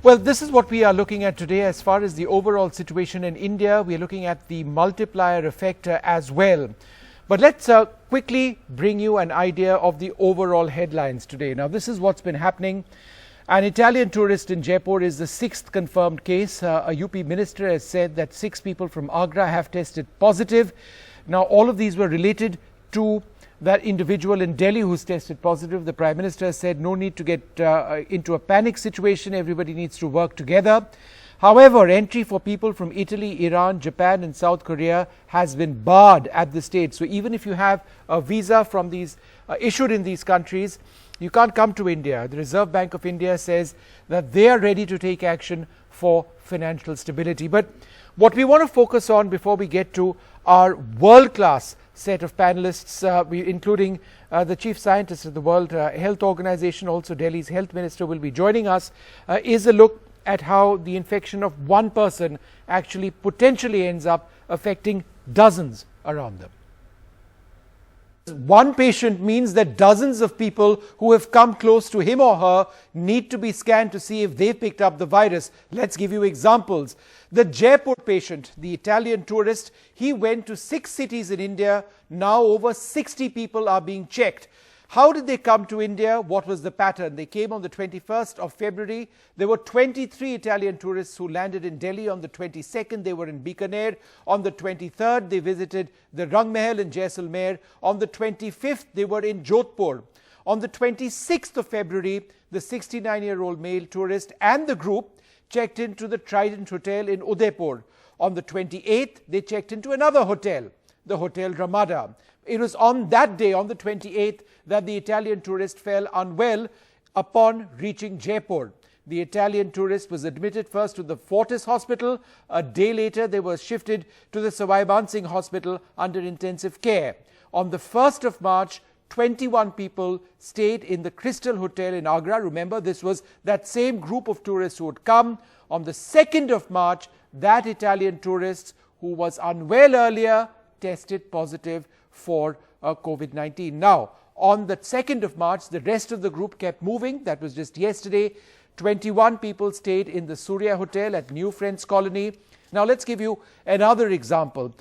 Well, this is what we are looking at today as far as the overall situation in India. We are looking at the multiplier effect as well. But let's quickly bring you an idea of the overall headlines today. Now, this is what's been happening. An Italian tourist in Jaipur is the 6th confirmed case. A UP minister has said that 6 people from Agra have tested positive. Now, all of these were related to that individual in Delhi who's tested positive. The Prime Minister said no need to get into a panic situation. Everybody needs to work together. However, entry for people from Italy, Iran, Japan and South Korea has been barred at this stage. So even if you have a visa from these issued in these countries, you can't come to India. The Reserve Bank of India says that they are ready to take action for financial stability. But what we want to focus on before we get to our world-class set of panelists, including the chief scientist of the World Health Organization, also Delhi's health minister will be joining us, is a look at how the infection of one person actually potentially ends up affecting dozens around them. One patient means that dozens of people who have come close to him or her need to be scanned to see if they've picked up the virus. Let's give you examples. The Jaipur patient, the Italian tourist, he went to 6 cities in India. Now over 60 people are being checked. How did they come to India? What was the pattern? They came on the 21st of February. There were 23 Italian tourists who landed in Delhi. On the 22nd, they were in Bikaner. On the 23rd, they visited the Rang Mahal in Jaisalmer. On the 25th, they were in Jodhpur. On the 26th of February, the 69-year-old male tourist and the group checked into the Trident Hotel in Udaipur. On the 28th, they checked into another hotel, the Hotel Ramada. It was on that day, on the 28th, that the Italian tourist fell unwell upon reaching Jaipur. The Italian tourist was admitted first to the Fortis Hospital. A day later, they were shifted to the Sawai Man Singh Hospital under intensive care. On the 1st of March, 21 people stayed in the Crystal Hotel in Agra. Remember, this was that same group of tourists who had come. On the 2nd of March, that Italian tourist who was unwell earlier tested positive for COVID-19. Now, on the 2nd of March, the rest of the group kept moving. That was just yesterday. 21 people stayed in the Surya Hotel at New Friends Colony. Now, let's give you another example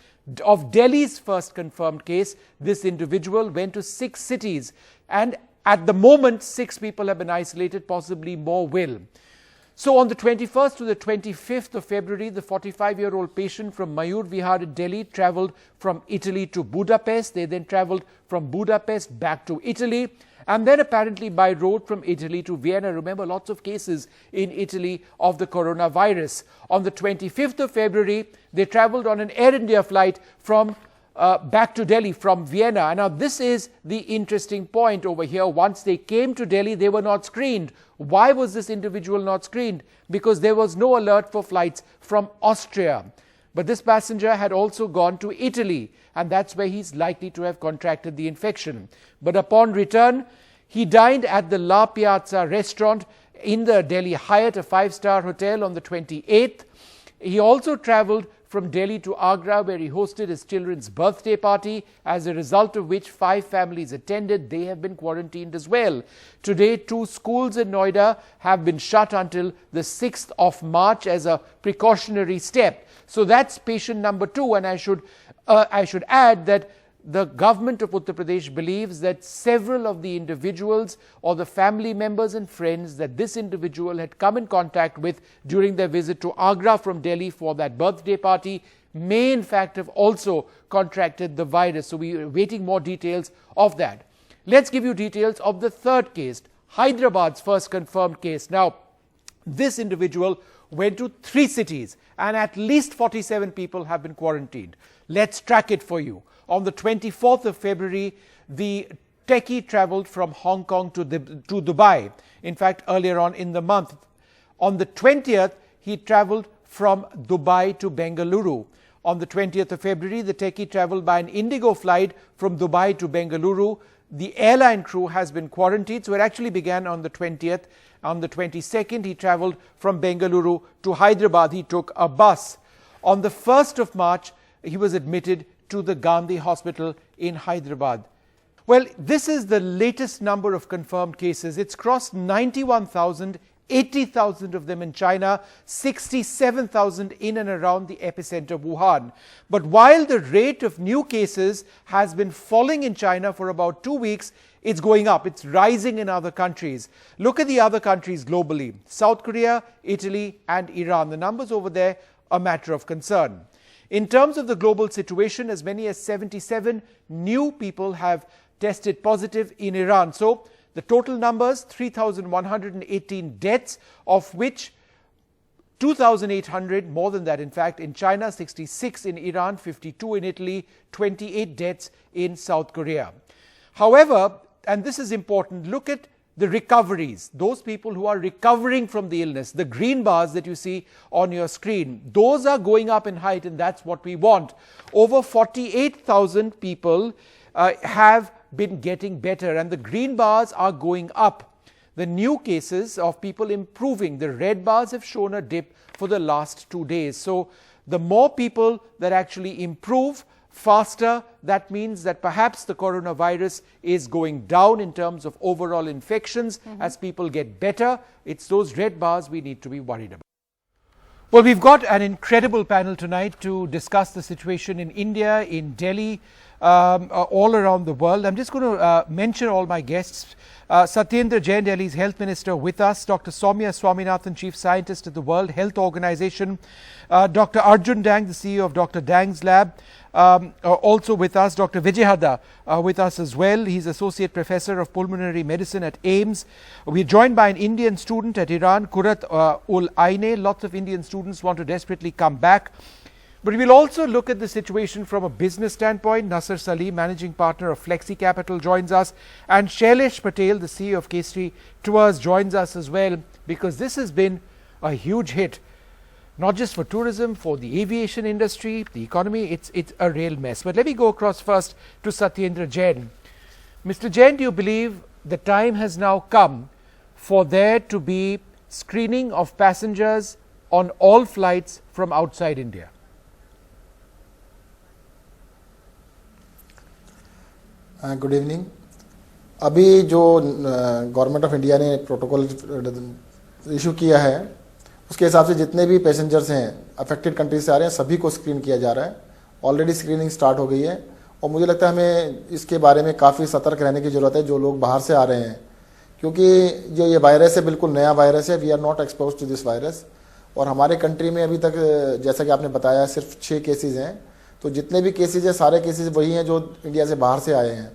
of Delhi's first confirmed case. This individual went to 6 cities, and at the moment, 6 people have been isolated, possibly more will. So on the 21st to the 25th of February, the 45-year-old patient from Mayur Vihar in Delhi travelled from Italy to Budapest. They then travelled from Budapest back to Italy, and then apparently by road from Italy to Vienna. Remember, lots of cases in Italy of the coronavirus. On the 25th of February, they travelled on an Air India flight from back to Delhi from Vienna. And now this is the interesting point over here. Once they came to Delhi, they were not screened. Why was this individual not screened? Because there was no alert for flights from Austria. But this passenger had also gone to Italy, and that's where he's likely to have contracted the infection. But upon return, he dined at the La Piazza restaurant in the Delhi Hyatt, a 5-star hotel, on the 28th. He also travelled from Delhi to Agra, where he hosted his children's birthday party, as a result of which 5 families attended. They have been quarantined as well. Today, 2 schools in Noida have been shut until the 6th of March as a precautionary step. So that's patient number 2, and I should add that the government of Uttar Pradesh believes that several of the individuals or the family members and friends that this individual had come in contact with during their visit to Agra from Delhi for that birthday party may in fact have also contracted the virus. So we are waiting more details of that. Let's give you details of the 3rd case, Hyderabad's first confirmed case. Now, this individual went to 3 cities, and at least 47 people have been quarantined. Let's track it for you. On the 24th of February, the techie travelled from Hong Kong to Dubai. In fact, earlier on in the month. On the 20th, he travelled from Dubai to Bengaluru. On the 20th of February, the techie travelled by an Indigo flight from Dubai to Bengaluru. The airline crew has been quarantined, so it actually began on the 20th. On the 22nd, he travelled from Bengaluru to Hyderabad. He took a bus. On the 1st of March, he was admitted to the Gandhi Hospital in Hyderabad. Well, this is the latest number of confirmed cases. It's crossed 91,000 80,000 of them in China, 67,000 in and around the epicenter Wuhan. But while the rate of new cases has been falling in China for about 2 weeks, it's going up. It's rising in other countries. Look at the other countries globally: South Korea, Italy, and Iran. The numbers over there are a matter of concern. In terms of the global situation, as many as 77 new people have tested positive in Iran. So the total numbers, 3,118 deaths, of which 2,800, more than that in fact, in China, 66 in Iran, 52 in Italy, 28 deaths in South Korea. However, and this is important, look at the recoveries, those people who are recovering from the illness, the green bars that you see on your screen, those are going up in height, and that's what we want. Over 48,000 people have been getting better, and the green bars are going up. The new cases of people improving, the red bars have shown a dip for the last 2 days. So the more people that actually improve faster, that means that perhaps the coronavirus is going down in terms of overall infections as people get better. It's those red bars we need to be worried about. Well, we've got an incredible panel tonight to discuss the situation in India, in Delhi, all around the world. I'm just going to mention all my guests. Satyendar Jain, Delhi's Health Minister, with us. Dr. Soumya Swaminathan, Chief Scientist at the World Health Organization. Dr. Arjun Dang, the CEO of Dr. Dang's Lab, also with us. Dr. Vijayhada with us as well. He's Associate Professor of Pulmonary Medicine at AIIMS. We're joined by an Indian student at Iran, Kurat ul Aine. Lots of Indian students want to desperately come back. But we'll also look at the situation from a business standpoint. Nasser Salim, Managing Partner of Flexi Capital, joins us. And Shailesh Patel, the CEO of Kesri Tours, joins us as well, because this has been a huge hit, not just for tourism, for the aviation industry, the economy. It's a real mess. But let me go across first to Satyendar Jain. Mr. Jain, do you believe the time has now come for there to be screening of passengers on all flights from outside India? Good evening. अभी जो government of India ने protocol issue किया है, उसके हिसाब से जितने भी पैसेंजर्स हैं अफेक्टेड कंट्रीज से आ रहे हैं, सभी को स्क्रीन किया जा रहा है। ऑलरेडी स्क्रीनिंग स्टार्ट हो गई है और मुझे लगता है हमें इसके बारे में काफ़ी सतर्क रहने की ज़रूरत है, जो लोग बाहर से आ रहे हैं, क्योंकि जो ये वायरस है बिल्कुल नया वायरस है। We are not expose to this virus. और हमारे कंट्री में अभी तक जैसा कि आपने बताया सिर्फ 6 केसेज हैं, तो जितने भी केसेज हैं सारे केसेज वही हैं जो इंडिया से बाहर से आए हैं।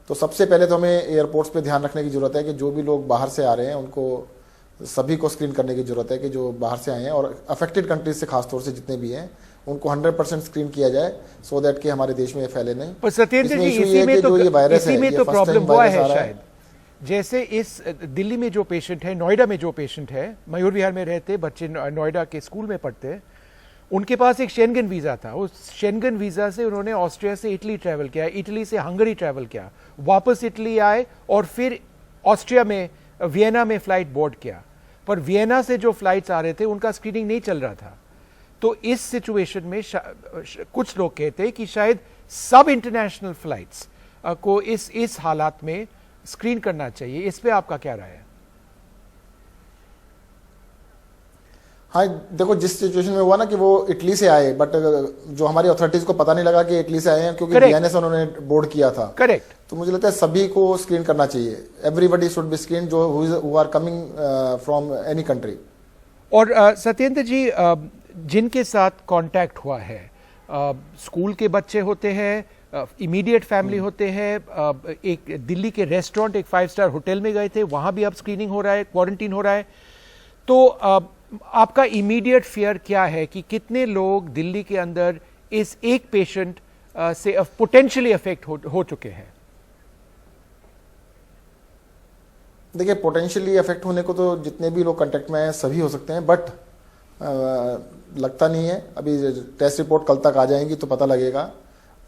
तो सबसे पहले तो हमें एयरपोर्ट्स पे ध्यान रखने की ज़रूरत है कि जो भी लोग बाहर से आ रहे हैं उनको सभी को स्क्रीन करने की ज़रूरत है, कि जो बाहर से आए हैं और अफेक्टेड कंट्रीज से खासतौर से जितने भी हैं उनको 100% स्क्रीन किया जाए, सो दैट कि हमारे देश में फैले नहीं। पर सत्येंद्र जी, इसी में तो प्रॉब्लम हुआ है शायद। जैसे इस दिल्ली में जो पेशेंट है, नोएडा में जो पेशेंट है, मयूर विहार में रहते बच्चे, नोएडा के स्कूल में पढ़ते, उनके पास एक शेंगन वीज़ा था। उस शेंगन वीज़ा से उन्होंने ऑस्ट्रिया से इटली ट्रैवल किया, इटली से हंगरी ट्रैवल किया, वापस इटली आए और फिर ऑस्ट्रिया में वियना में फ़्लाइट बोर्ड किया। पर वियना से जो फ्लाइट्स आ रहे थे उनका स्क्रीनिंग नहीं चल रहा था। तो इस सिचुएशन में कुछ लोग कहते हैं कि शायद सब इंटरनेशनल फ्लाइट्स को इस हालात में स्क्रीन करना चाहिए। इस पे आपका क्या राय है? हाँ, देखो जिस सिचुएशन में हुआ ना कि वो इटली से आए, बट जो हमारी अथॉरिटीज को पता नहीं लगा कि इटली से आए हैं, क्योंकि वियना से उन्होंने बोर्ड किया था। करेक्ट। तो मुझे लगता है सभी को स्क्रीन करना चाहिए। एवरीबडी शुड बी स्क्रीन जो who are coming from any country. और सत्येंद्र जी, जिनके साथ कांटेक्ट हुआ है, स्कूल के बच्चे होते हैं, इमीडिएट फैमिली होते हैं, एक दिल्ली के रेस्टोरेंट, एक 5 स्टार होटल में गए थे, वहां भी अब स्क्रीनिंग हो रहा है, क्वारंटीन हो रहा है। तो आपका इमीडिएट फियर क्या है कि कितने लोग दिल्ली के अंदर इस एक पेशेंट से पोटेंशियली अफेक्ट हो चुके हैं? देखिए, पोटेंशियली अफेक्ट होने को तो जितने भी लोग कांटेक्ट में हैं सभी हो सकते हैं, बट लगता नहीं है। अभी टेस्ट रिपोर्ट कल तक आ जाएंगी तो पता लगेगा,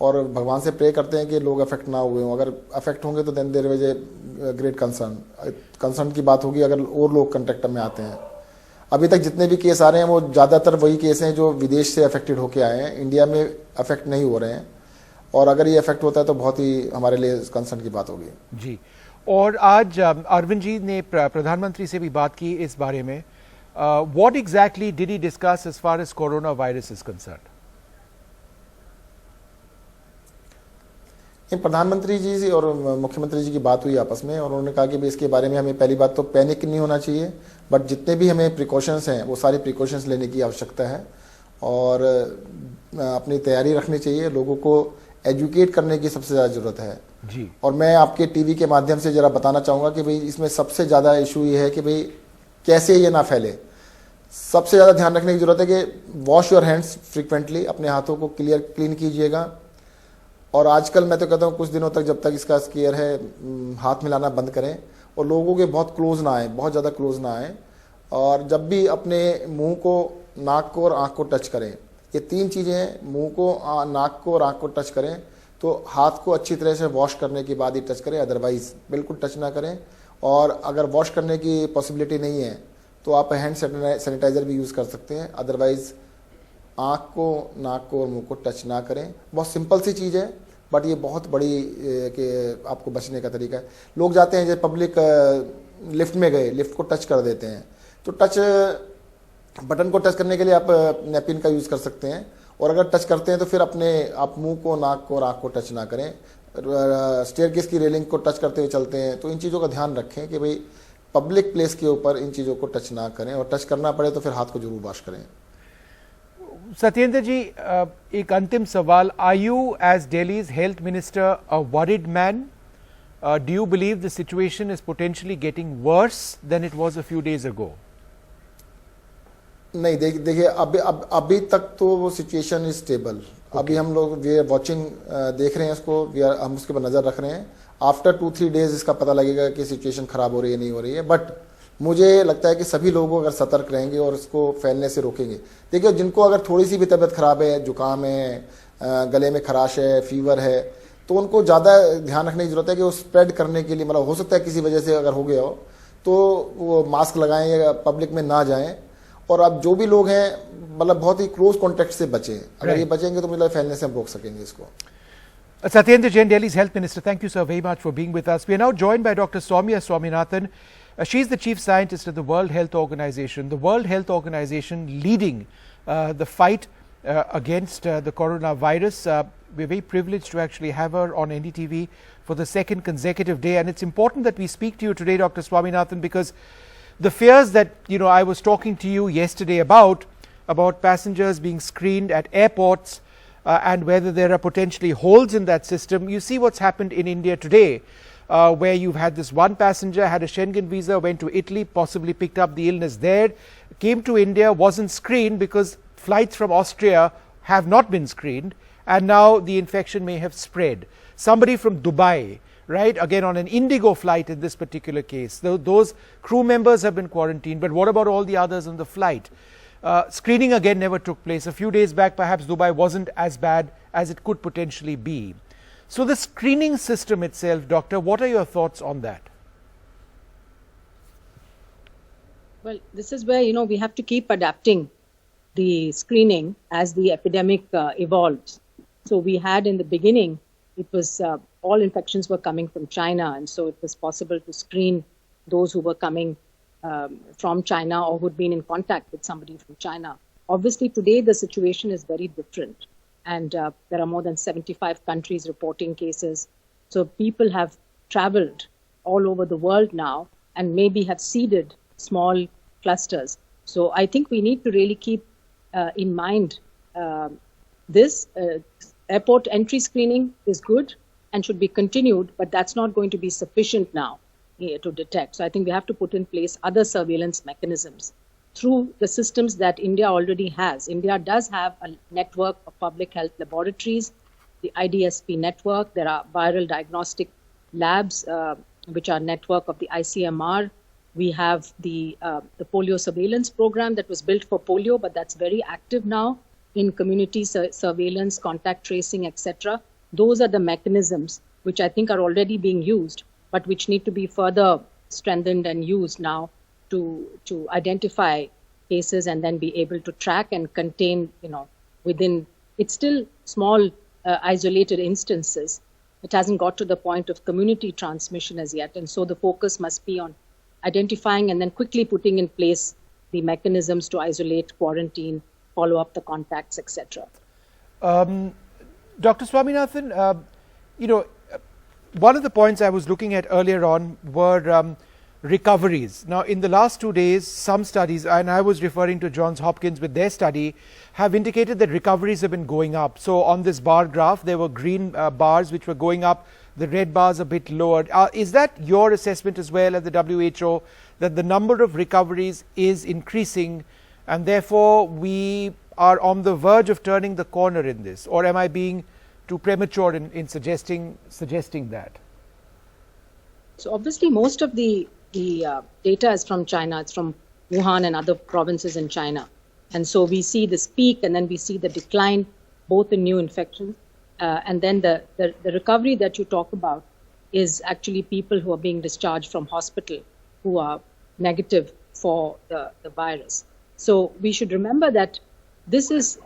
और भगवान से प्रे करते हैं कि लोग अफेक्ट ना हुए हों। अगर अफेक्ट होंगे तो then there is a great concern की बात होगी अगर और लोग कांटेक्ट में आते हैं। अभी तक जितने भी केस आ रहे हैं वो ज़्यादातर वही केस हैं जो विदेश से अफेक्टेड होके आए हैं, इंडिया में अफेक्ट नहीं हो रहे हैं। और अगर ये अफेक्ट होता है तो बहुत ही हमारे लिए कंसर्न की बात होगी। जी, और आज अरविंद जी ने प्रधानमंत्री से भी बात की इस बारे में. What exactly did he discuss as far as coronavirus is concerned? प्रधानमंत्री जी और मुख्यमंत्री जी की बात हुई आपस में, और उन्होंने कहा कि भी इसके बारे में हमें पहली बात तो पैनिक नहीं होना चाहिए, बट जितने भी हमें प्रिकॉशंस हैं वो सारे प्रिकॉशंस लेने की आवश्यकता है और अपनी तैयारी रखनी चाहिए. लोगों को एजुकेट करने की सबसे ज़्यादा ज़रूरत है जी. और मैं आपके टीवी के माध्यम से ज़रा बताना चाहूँगा कि भाई इसमें सबसे ज़्यादा इशू ये है कि भाई कैसे ये ना फैले. सबसे ज़्यादा ध्यान रखने की ज़रूरत है कि वॉश योर हैंड्स फ्रीक्वेंटली, अपने हाथों को क्लीन कीजिएगा. और आजकल मैं तो कहता हूँ कुछ दिनों तक जब तक इसका स्केयर है हाथ मिलाना बंद करें और लोगों के बहुत क्लोज ना आए, बहुत ज़्यादा क्लोज ना आए. और जब भी अपने मुंह को, नाक को और आँख को टच करें, ये तीन चीज़ें हैं, मुंह को, नाक को और आँख को टच करें, तो हाथ को अच्छी तरह से वॉश करने के बाद ही टच करें, अदरवाइज बिल्कुल टच ना करें. और अगर वॉश करने की पॉसिबिलिटी नहीं है तो आप हैंड सैनिटाइज़र भी यूज़ कर सकते हैं. अदरवाइज आँख को, नाक को और मुंह को टच ना करें. बहुत सिंपल सी चीज़ है, बट ये बहुत बड़ी कि आपको बचने का तरीका है. लोग जाते हैं जैसे पब्लिक लिफ्ट में गए, लिफ्ट को टच कर देते हैं, तो टच बटन को टच करने के लिए आप नैपकिन का यूज़ कर सकते हैं. और अगर टच करते हैं तो फिर आप मुंह को, नाक को और आँख को टच ना करें. स्टेयरकेस की रेलिंग को टच करते हुए चलते हैं, तो इन चीज़ों का ध्यान रखें कि भाई पब्लिक प्लेस के ऊपर इन चीज़ों को टच ना करें, और टच करना पड़े तो फिर हाथ को जरूर वॉश करें. सत्येंद्र जी, एक अंतिम सवाल. Are you as Delhi's health minister a worried man? Do you believe the situation is potentially getting worse than it was a few days ago? नहीं, देखिए अभी तक तो वो सिचुएशन इज स्टेबल. अभी हम लोग वी आर वॉचिंग, देख रहे हैं इसको, हम उसके ऊपर नज़र रख रहे हैं. आफ्टर 2-3 डेज इसका पता लगेगा कि सिचुएशन खराब हो रही है नहीं हो रही है. बट मुझे लगता है कि सभी लोग अगर सतर्क रहेंगे और इसको फैलने से रोकेंगे. देखिए, जिनको अगर थोड़ी सी भी तबीयत खराब है, जुकाम है, गले में खराश है, फीवर है, तो उनको ज़्यादा ध्यान रखने की जरूरत है कि वो स्प्रेड करने के लिए, मतलब हो सकता है किसी वजह से अगर हो गया हो तो वो मास्क लगाएं या पब्लिक में ना जाएं. और अब जो भी लोग हैं, मतलब बहुत ही क्लोज कॉन्टेक्ट से बचें. अगर ये बचेंगे तो मुझे फैलने से हम रोक सकेंगे इसको. Satyendar Jain, Delhi's Health Minister, thank you, sir, very much for being with us. We are now joined by Dr. Soumya Swaminathan. She's the Chief Scientist at the World Health Organization. The World Health Organization leading the fight against the coronavirus. We're very privileged to actually have her on NDTV for the second consecutive day. And it's important that we speak to you today, Dr. Swaminathan, because the fears that, I was talking to you yesterday about passengers being screened at airports, and whether there are potentially holes in that system. You see what's happened in India today, where you've had this one passenger, had a Schengen visa, went to Italy, possibly picked up the illness there, came to India, wasn't screened because flights from Austria have not been screened, and now the infection may have spread. Somebody from Dubai, right, again on an Indigo flight in this particular case, those crew members have been quarantined, but what about all the others on the flight? Screening again never took place. A few days back, perhaps Dubai wasn't as bad as it could potentially be. So the screening system itself, Doctor, what are your thoughts on that? Well, this is where, we have to keep adapting the screening as the epidemic evolves. So we had in the beginning, it was all infections were coming from China, and so it was possible to screen those who were coming from China or who'd been in contact with somebody from China. Obviously, today the situation is very different, and there are more than 75 countries reporting cases. So people have traveled all over the world now and maybe have seeded small clusters. So I think we need to really keep in mind this. Airport entry screening is good and should be continued, but that's not going to be sufficient now to detect. So I think we have to put in place other surveillance mechanisms through the systems that India already has. India does have a network of public health laboratories, the IDSP network. There are viral diagnostic labs, which are network of the ICMR. We have the polio surveillance program that was built for polio, but that's very active now in community surveillance, contact tracing, etc. Those are the mechanisms which I think are already being used, but which need to be further strengthened and used now to identify cases and then be able to track and contain, within, it's still small isolated instances, it hasn't got to the point of community transmission as yet. And so the focus must be on identifying and then quickly putting in place the mechanisms to isolate, quarantine, follow up the contacts, etc. Dr. Swaminathan, one of the points I was looking at earlier on were recoveries. Now, in the last 2 days, some studies, and I was referring to Johns Hopkins with their study, have indicated that recoveries have been going up. So on this bar graph, there were green bars which were going up, the red bars a bit lower. Is that your assessment as well at the WHO, that the number of recoveries is increasing and therefore we are on the verge of turning the corner in this? Or am I being too premature in suggesting that? So obviously most of the data is from China. It's from Wuhan and other provinces in China. And so we see this peak and then we see the decline both in new infections. And then the recovery that you talk about is actually people who are being discharged from hospital who are negative for the virus. So we should remember that this is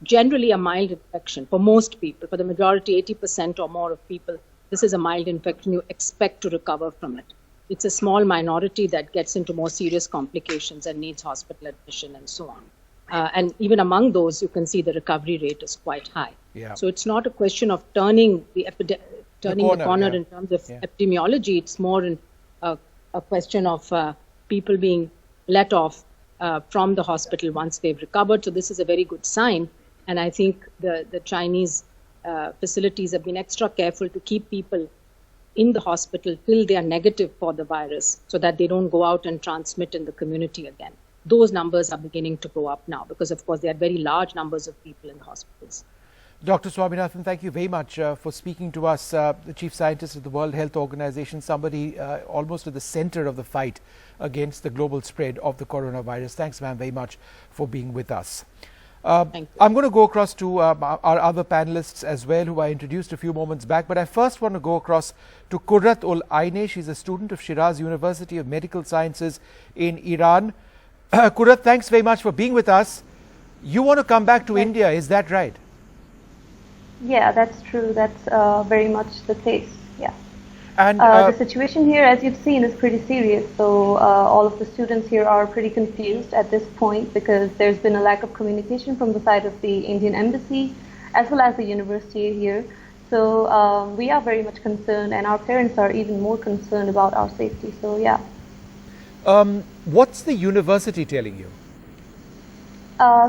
generally a mild infection for most people. For the majority, 80% or more of people, this is a mild infection. You expect to recover from it. It's a small minority that gets into more serious complications and needs hospital admission and so on. And even among those, you can see the recovery rate is quite high. Yeah. So it's not a question of turning the corner yeah. in terms of epidemiology. It's more a question of people being let off from the hospital once they've recovered. So this is a very good sign. And I think the Chinese facilities have been extra careful to keep people in the hospital till they are negative for the virus so that they don't go out and transmit in the community again. Those numbers are beginning to go up now because, of course, there are very large numbers of people in the hospitals. Dr. Swaminathan, thank you very much for speaking to us, the Chief Scientist of the World Health Organization, somebody almost at the center of the fight against the global spread of the coronavirus. Thanks, ma'am, very much for being with us. I'm going to go across to our other panelists as well, who I introduced a few moments back, but I first want to go across to Kurrat ul Aine. She's a student of Shiraz University of Medical Sciences in Iran. Kurrat, thanks very much for being with us. You want to come back to India, is that right? Yeah, that's true. That's very much the case. Yeah. And the situation here, as you've seen, is pretty serious. So all of the students here are pretty confused at this point because there's been a lack of communication from the side of the Indian embassy as well as the university here. So we are very much concerned, and our parents are even more concerned about our safety. So yeah. What's the university telling you?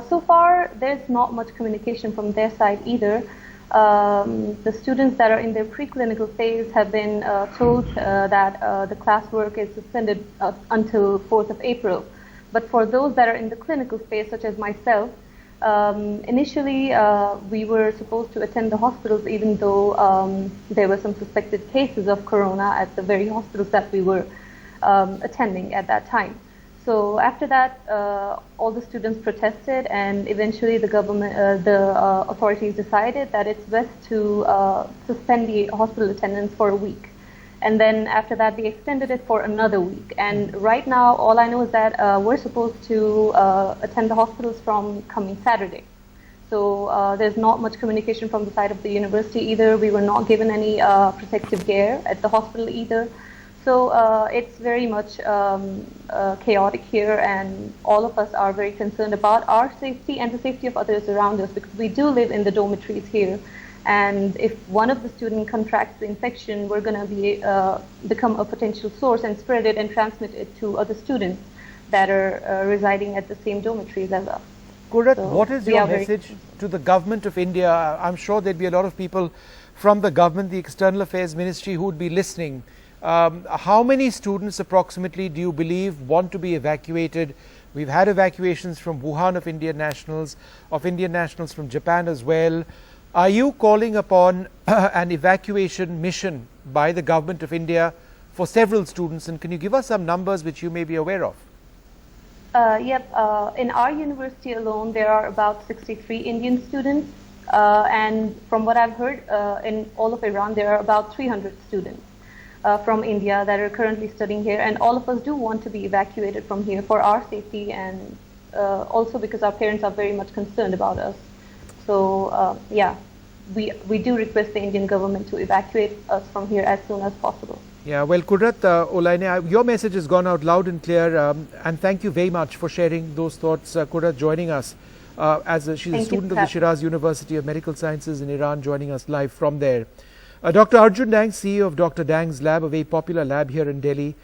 So far, there's not much communication from their side either. The students that are in their preclinical phase have been told that the classwork is suspended until 4th of April. But for those that are in the clinical phase, such as myself, initially we were supposed to attend the hospitals even though there were some suspected cases of corona at the very hospitals that we were attending at that time. So after that, all the students protested, and eventually the government, authorities decided that it's best to suspend the hospital attendance for a week. And then after that, they extended it for another week. And right now, all I know is that we're supposed to attend the hospitals from coming Saturday. So there's not much communication from the side of the university either. We were not given any protective gear at the hospital either. So it's very much chaotic here, and all of us are very concerned about our safety and the safety of others around us, because we do live in the dormitories here. And if one of the students contracts the infection, we're going to become a potential source and spread it and transmit it to other students that are residing at the same dormitories as us. Kurrat, so what is your message to the government of India? I'm sure there'd be a lot of people from the government, the External Affairs Ministry, who would be listening. How many students approximately do you believe want to be evacuated? We've had evacuations from Wuhan of Indian nationals from Japan as well. Are you calling upon an evacuation mission by the government of India for several students? And can you give us some numbers which you may be aware of? Yep. In our university alone, there are about 63 Indian students. And from what I've heard, in all of Iran, there are about 300 students from India that are currently studying here. And all of us do want to be evacuated from here for our safety, and also because our parents are very much concerned about us. So, yeah. we do request the Indian government to evacuate us from here as soon as possible. Yeah, well, Kudrat Olaine, your message has gone out loud and clear, and thank you very much for sharing those thoughts. Kudrat joining us she's a student of the Shiraz University of Medical Sciences in Iran, joining us live from there. Dr. Arjun Dang, CEO of Dr. Dang's lab, a very popular lab here in Delhi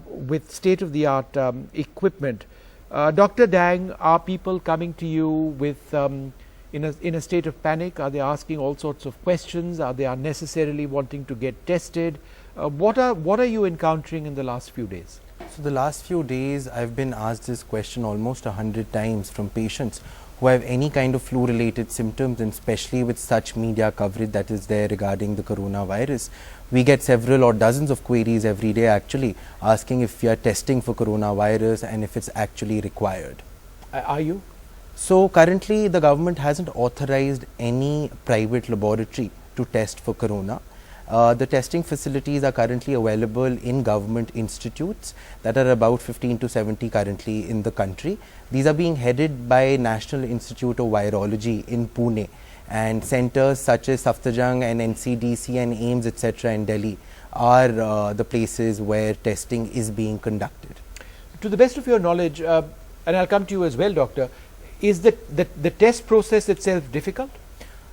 with state-of-the-art equipment. Dr. Dang, are people coming to you with in a state of panic? Are they asking all sorts of questions? Are they unnecessarily wanting to get tested? What are you encountering in the last few days? So the last few days I've been asked this question almost 100 times from patients who have any kind of flu related symptoms, and especially with such media coverage that is there regarding the coronavirus. We get several or dozens of queries every day actually asking if we are testing for coronavirus and if it's actually required. Are you? So currently the government hasn't authorized any private laboratory to test for corona. The testing facilities are currently available in government institutes that are about 15 to 70 currently in the country. These are being headed by National Institute of Virology in Pune, and centers such as Safdarjung and NCDC and AIIMS etc. in Delhi are the places where testing is being conducted. To the best of your knowledge, and I'll come to you as well, Doctor, is the test process itself difficult?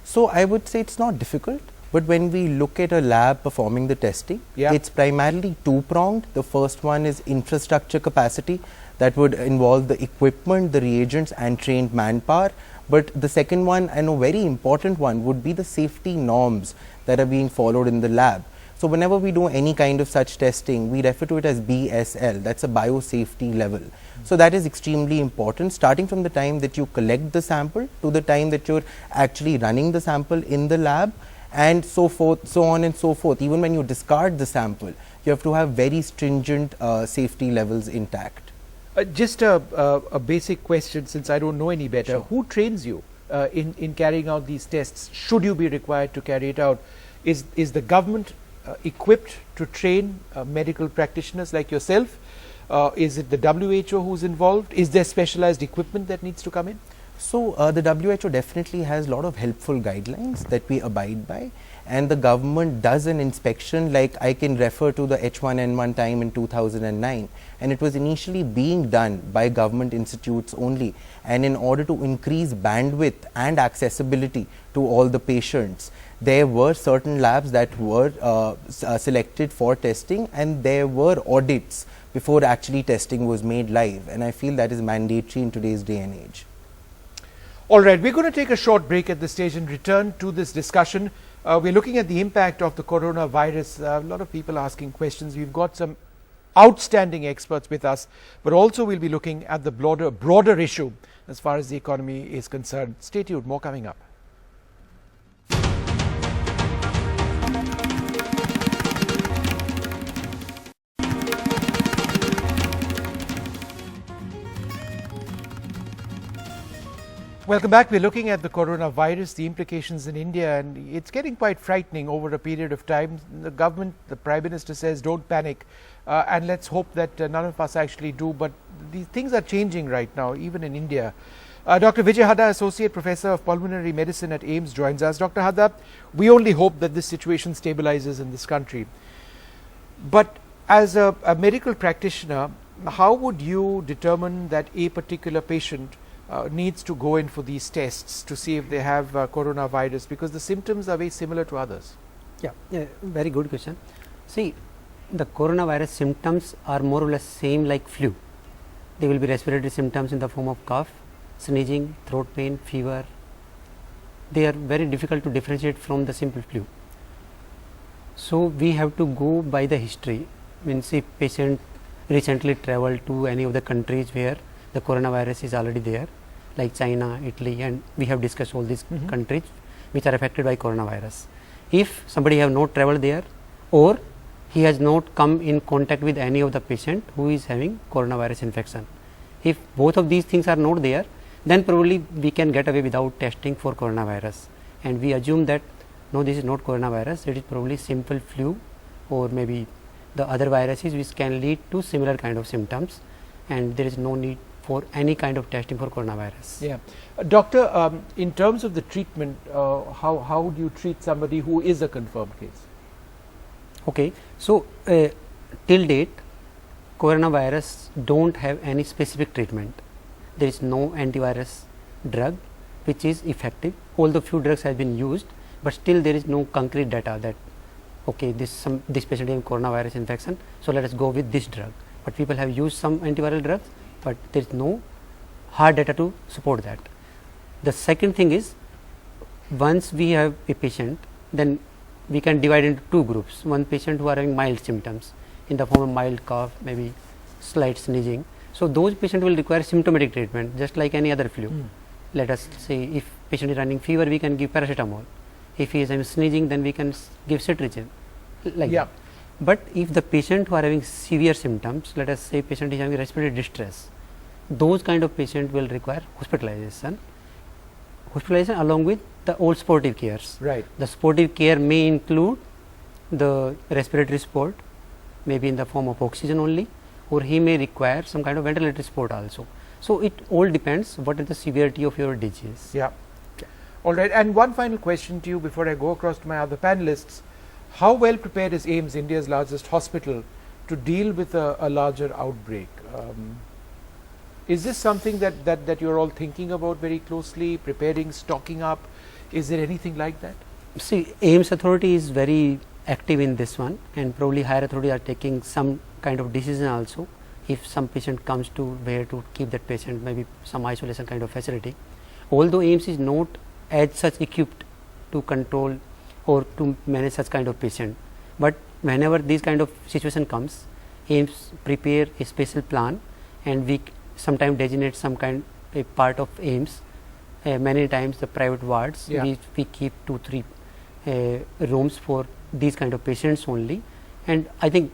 So I would say it's not difficult. But when we look at a lab performing the testing, it's primarily two-pronged. The first one is infrastructure capacity, that would involve the equipment, the reagents and trained manpower. But the second one, and a very important one, would be the safety norms that are being followed in the lab. So whenever we do any kind of such testing, we refer to it as BSL, that's a biosafety level. So that is extremely important, starting from the time that you collect the sample to the time that you're actually running the sample in the lab, and so forth, so on and so forth. Even when you discard the sample, you have to have very stringent safety levels intact. Just a basic question, since I don't know any better. Sure. Who trains you in carrying out these tests? Should you be required to carry it out? Is the government equipped to train medical practitioners like yourself? Is it the WHO who's involved? Is there specialized equipment that needs to come in? So the WHO definitely has a lot of helpful guidelines that we abide by, and the government does an inspection. Like I can refer to the H1N1 time in 2009, and it was initially being done by government institutes only, and in order to increase bandwidth and accessibility to all the patients, there were certain labs that were selected for testing, and there were audits before actually testing was made live, and I feel that is mandatory in today's day and age. All right, we're going to take a short break at this stage and return to this discussion. We're looking at the impact of the coronavirus. A lot of people asking questions. We've got some outstanding experts with us, but also we'll be looking at the broader issue as far as the economy is concerned. Stay tuned, more coming up. Welcome back. We're looking at the coronavirus, the implications in India, and it's getting quite frightening over a period of time. The government, the Prime Minister says, don't panic, and let's hope that none of us actually do, but these things are changing right now, even in India. Dr. Vijay Hadda, Associate Professor of Pulmonary Medicine at AIIMS, joins us. Dr. Hadda, we only hope that this situation stabilizes in this country. But as a medical practitioner, how would you determine that a particular patient needs to go in for these tests to see if they have coronavirus, because the symptoms are very similar to others? Yeah, very good question. See, the coronavirus symptoms are more or less same like flu. They will be respiratory symptoms in the form of cough, sneezing, throat pain, fever. They are very difficult to differentiate from the simple flu. So we have to go by the history. Means if patient recently traveled to any of the countries where the coronavirus is already there, like China, Italy, and we have discussed all these countries which are affected by coronavirus. If somebody have not traveled there, or he has not come in contact with any of the patient who is having coronavirus infection, if both of these things are not there, then probably we can get away without testing for coronavirus, and we assume that no, this is not coronavirus, it is probably simple flu or maybe the other viruses which can lead to similar kind of symptoms, and there is no need for any kind of testing for coronavirus. Yeah. Doctor, in terms of the treatment, how do you treat somebody who is a confirmed case? Okay, so till date, coronavirus don't have any specific treatment. There is no antivirus drug which is effective, although few drugs have been used, but still there is no concrete data that okay, this patient has coronavirus infection, so let us go with this drug. But people have used some antiviral drugs, but there is no hard data to support that. The second thing is, once we have a patient, then we can divide into two groups. One patient who are having mild symptoms in the form of mild cough, maybe slight sneezing. So those patients will require symptomatic treatment, just like any other flu. Let us say if patient is running fever, we can give paracetamol. If he is having sneezing, then we can give cetirizine, like that. But if the patient who are having severe symptoms, let us say patient is having respiratory distress, those kind of patient will require hospitalization along with the old supportive cares. Right. The supportive care may include the respiratory support, maybe in the form of oxygen only, or he may require some kind of ventilatory support also. So it all depends what is the severity of your disease. Yeah. All right. And one final question to you before I go across to my other panelists. How well prepared is AIIMS, India's largest hospital, to deal with a larger outbreak? Is this something that you're all thinking about very closely, preparing, stocking up? Is there anything like that? See, AIIMS authority is very active in this one, and probably higher authority are taking some kind of decision also. If some patient comes to where to keep that patient, maybe some isolation kind of facility. Although AIIMS is not as such equipped to control or to manage such kind of patient, but whenever this kind of situation comes, AIIMS prepare a special plan, and we sometimes designate some kind a part of AIIMS. Many times the private wards, we keep 2-3 rooms for these kind of patients only, and I think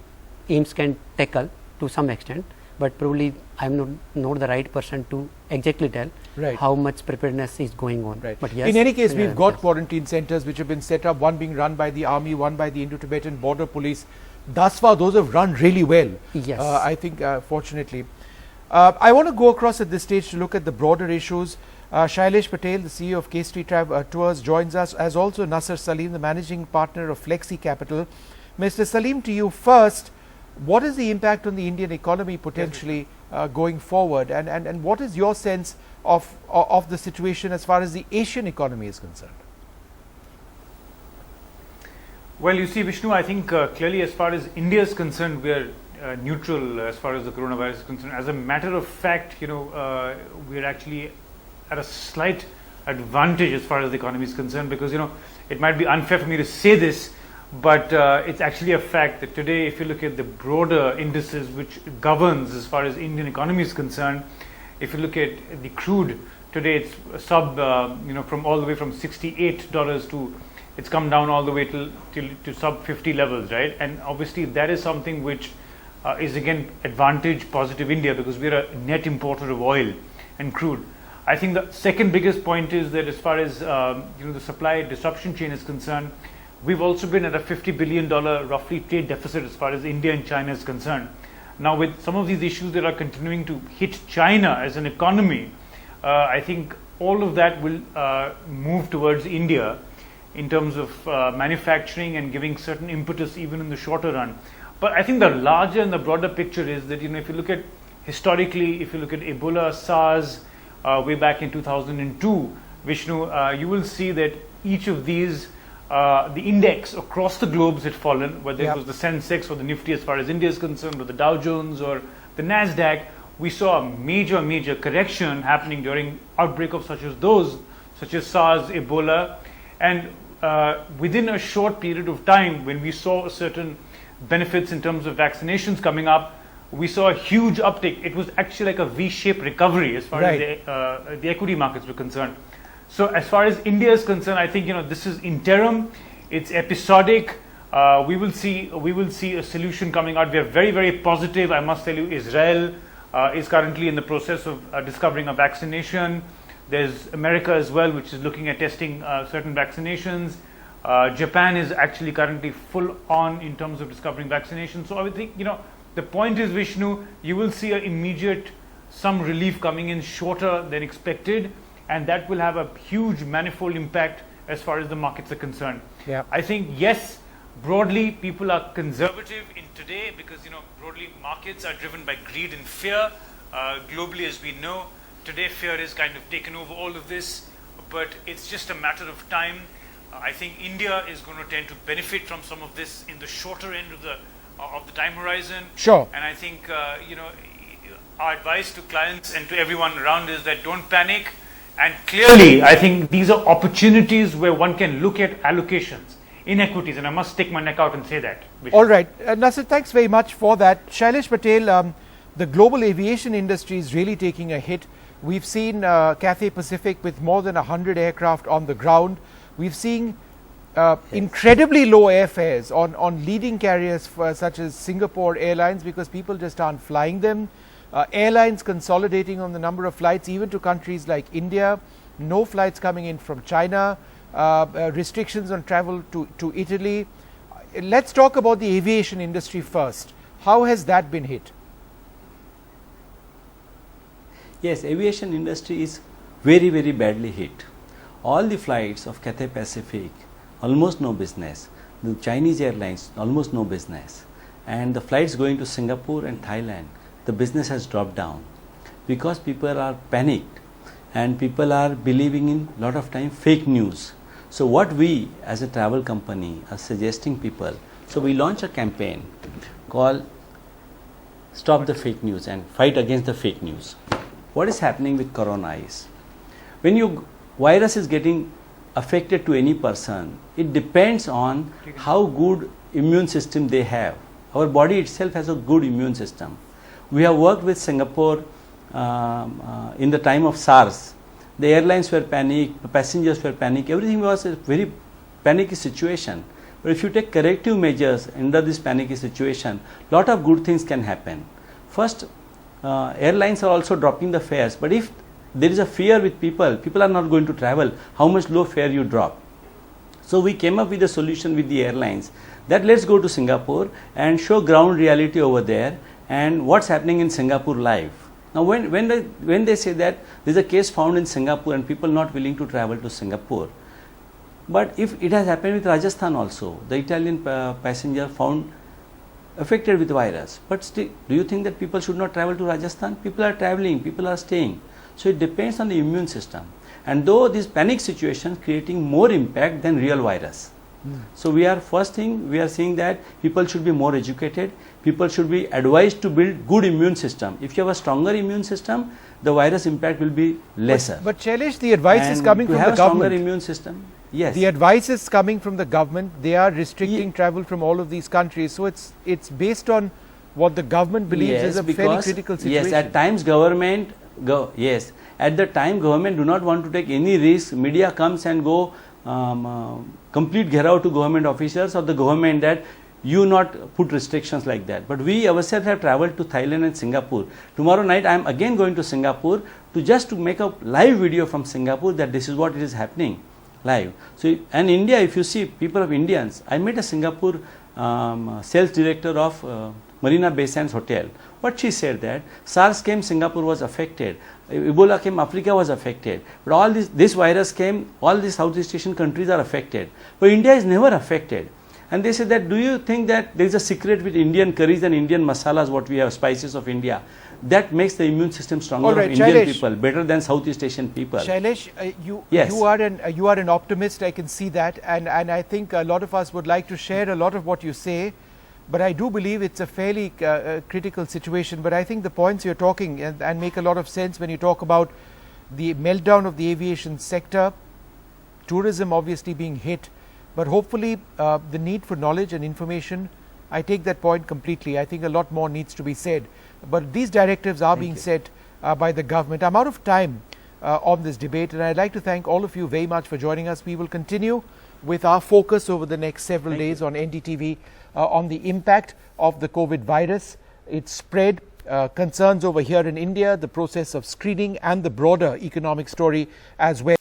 AIIMS can tackle to some extent, but probably I am not the right person to exactly tell how much preparedness is going on. Right. But yes, in any case, we've got quarantine centers which have been set up, one being run by the army, one by the Indo-Tibetan border police. Thus far, those have run really well. Yes. I think, fortunately. I want to go across at this stage to look at the broader issues. Shailesh Patel, the CEO of K Street Tours, joins us, as also Nasser Salim, the managing partner of Flexi Capital. Mr. Salim, to you first. What is the impact on the Indian economy potentially going forward, and what is your sense of the situation as far as the Asian economy is concerned? Well, you see, Vishnu, I think clearly as far as India is concerned, we are neutral as far as the coronavirus is concerned. As a matter of fact, we are actually at a slight advantage as far as the economy is concerned, because it might be unfair for me to say this, but it's actually a fact that today, if you look at the broader indices which governs as far as Indian economy is concerned, if you look at the crude today, it's sub from all the way from $68 to it's come down all the way to sub 50 levels, right? And obviously that is something which is again advantage positive India, because we are a net importer of oil and crude. I think the second biggest point is that as far as the supply disruption chain is concerned, we've also been at a $50 billion roughly trade deficit as far as India and China is concerned. Now, with some of these issues that are continuing to hit China as an economy, I think all of that will move towards India in terms of manufacturing and giving certain impetus even in the shorter run. But I think the larger and the broader picture is that, if you look at historically, if you look at Ebola, SARS, way back in 2002, Vishnu, you will see that each of these, the index across the globes had fallen, whether it was the Sensex or the Nifty as far as India is concerned, or the Dow Jones or the Nasdaq. We saw a major correction happening during outbreak of such as SARS, Ebola, and within a short period of time, when we saw certain benefits in terms of vaccinations coming up, we saw a huge uptick. It was actually like a V-shaped recovery as far as the equity markets were concerned. So as far as India is concerned, I think this is interim, it's episodic. We will see a solution coming out. We are very positive. I must tell you, Israel is currently in the process of discovering a vaccination. There's America as well, which is looking at testing certain vaccinations. Japan is actually currently full on in terms of discovering vaccinations. So I would think, the point is, Vishnu, you will see an immediate some relief coming in shorter than expected, and that will have a huge manifold impact as far as the markets are concerned. I think, yes, broadly people are conservative in today because, broadly markets are driven by greed and fear. Globally, as we know, today fear is kind of taken over all of this, but it's just a matter of time. I think India is going to tend to benefit from some of this in the shorter end of the time horizon. Sure. And I think, our advice to clients and to everyone around is that don't panic. And clearly, I think these are opportunities where one can look at allocations in equities, and I must stick my neck out and say that. All right. Nasir, thanks very much for that. Shailesh Patel, the global aviation industry is really taking a hit. We've seen Cathay Pacific with more than 100 aircraft on the ground. We've seen incredibly low airfares on leading carriers such as Singapore Airlines because people just aren't flying them. Airlines consolidating on the number of flights even to countries like India, no flights coming in from China, restrictions on travel to Italy. Let's talk about the aviation industry first. How has that been hit? Yes, aviation industry is very, very badly hit. All the flights of Cathay Pacific, almost no business. The Chinese airlines, almost no business. And the flights going to Singapore and Thailand, the business has dropped down because people are panicked and people are believing in lot of time fake news. So what we as a travel company are suggesting people, so we launch a campaign called Stop the Fake News and Fight Against the Fake News. What is happening with corona is, when your virus is getting affected to any person, it depends on how good immune system they have. Our body itself has a good immune system. We have worked with Singapore in the time of SARS. The airlines were panicked, the passengers were panicked, everything was a very panicky situation. But if you take corrective measures under this panicky situation, lot of good things can happen. First, airlines are also dropping the fares, but if there is a fear with people, people are not going to travel, how much low fare you drop. So we came up with a solution with the airlines that let's go to Singapore and show ground reality over there and what's happening in Singapore live. Now when they say that there's a case found in Singapore and people not willing to travel to Singapore, but if it has happened with Rajasthan also, the Italian passenger found affected with virus, but still, do you think that people should not travel to Rajasthan? People are traveling, people are staying. So it depends on the immune system. And though this panic situation creating more impact than real virus. So we are first thing we are seeing that people should be more educated, people should be advised to build good immune system. If you have a stronger immune system, the virus impact will be lesser. But Shailesh, the advice is coming from the government. To have a stronger immune system, yes. The advice is coming from the government. They are restricting travel from all of these countries. So it's based on what the government believes is a very critical situation. Yes, at times government at the time government do not want to take any risk. Media comes and go complete gherao to government officials or the government that you not put restrictions like that. But we ourselves have traveled to Thailand and Singapore. Tomorrow night I am again going to Singapore to make a live video from Singapore that this is what it is happening live. So and India, if you see people of Indians, I met a Singapore sales director of Marina Bay Sands Hotel. What she said that SARS came, Singapore was affected. Ebola came, Africa was affected. But all this virus came, all these Southeast Asian countries are affected. But India is never affected. And they said that, do you think that there is a secret with Indian curries and Indian masalas, what we have, spices of India, that makes the immune system stronger of Indian people, better than Southeast Asian people? Shailesh, you are an optimist, I can see that. And I think a lot of us would like to share a lot of what you say. But I do believe it's a fairly critical situation. But I think the points you're talking and make a lot of sense when you talk about the meltdown of the aviation sector, tourism obviously being hit, but hopefully the need for knowledge and information, I take that point completely. I think a lot more needs to be said. But these directives are being set by the government. I'm out of time on this debate, and I'd like to thank all of you very much for joining us. We will continue with our focus over the next several days on NDTV on the impact of the COVID virus, its spread, concerns over here in India, the process of screening and the broader economic story as well.